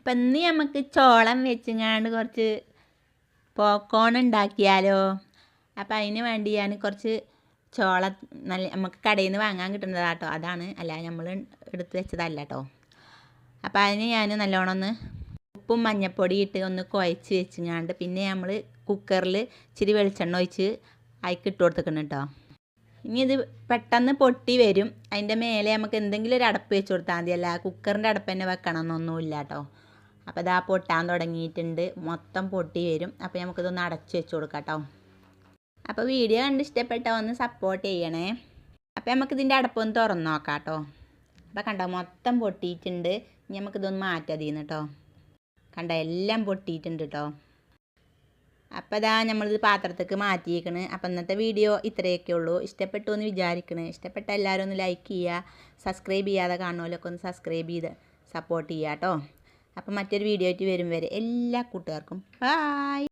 അപ്പം ഇന്ന് നമുക്ക് ചോളം വെച്ചിങ്ങാണ്ട് കുറച്ച് പോപ്കോൺ ഉണ്ടാക്കിയാലോ. അപ്പം അതിന് വേണ്ടി ഞാൻ കുറച്ച് ചോളം നല്ല നമുക്ക് കടയിൽ നിന്ന് വാങ്ങാൻ കിട്ടുന്നതാട്ടോ, അതാണ്, അല്ല നമ്മൾ എടുത്ത് വെച്ചതല്ല കേട്ടോ. അപ്പം അതിന് ഞാൻ നല്ലോണം ഒന്ന് ഉപ്പും മഞ്ഞപ്പൊടി ഇട്ട് ഒന്ന് കുഴച്ച് വെച്ചിങ്ങാണ്ട് പിന്നെ നമ്മൾ കുക്കറിൽ ഇച്ചിരി വെളിച്ചെണ്ണ ഒഴിച്ച് അതിക്ക് ഇട്ട് കൊടുത്തിക്കണം കേട്ടോ. ഇനി ഇത് പെട്ടെന്ന് പൊട്ടി വരും. അതിൻ്റെ മേലെ നമുക്ക് എന്തെങ്കിലും ഒരു അടപ്പ് വെച്ച് കൊടുത്താൽ മതി, അല്ല കുക്കറിൻ്റെ അടപ്പ് തന്നെ വെക്കണം എന്നൊന്നുമില്ല കേട്ടോ. അപ്പോൾ ഇതാ പൊട്ടാൻ തുടങ്ങിയിട്ടുണ്ട്, മൊത്തം പൊട്ടി വരും. അപ്പോൾ നമുക്കിതൊന്ന് അടച്ച് വെച്ച് കൊടുക്കാം കേട്ടോ. അപ്പോൾ വീഡിയോ കണ്ട് ഇഷ്ടപ്പെട്ടാൽ ഒന്ന് സപ്പോർട്ട് ചെയ്യണേ. അപ്പോൾ നമുക്കിതിൻ്റെ അടപ്പൊന്ന് തുറന്ന് നോക്കാം കേട്ടോ. അപ്പോൾ കണ്ടോ മൊത്തം പൊട്ടിയിട്ടുണ്ട്. ഇനി നമുക്കിതൊന്ന് മാറ്റാം അതിൽ നിന്ന് കേട്ടോ. കണ്ടോ എല്ലാം പൊട്ടിയിട്ടുണ്ട് കേട്ടോ. അപ്പോൾ ഇതാ നമ്മളിത് പാത്രത്തേക്ക് മാറ്റിയേക്കണ്. അപ്പോൾ ഇന്നത്തെ വീഡിയോ ഇത്രയൊക്കെ ഉള്ളൂ. ഇഷ്ടപ്പെട്ടു എന്ന് വിചാരിക്കണേ. ഇഷ്ടപ്പെട്ട എല്ലാവരും ഒന്ന് ലൈക്ക് ചെയ്യുക, സബ്സ്ക്രൈബ് ചെയ്യാതെ കാണുമല്ലോ ഒന്ന് സബ്സ്ക്രൈബ് ചെയ്ത് സപ്പോർട്ട് ചെയ്യുക കേട്ടോ. അപ്പോൾ മറ്റൊരു വീഡിയോ ആയിട്ട് വരും വരെ എല്ലാ കൂട്ടുകാർക്കും ബായ്.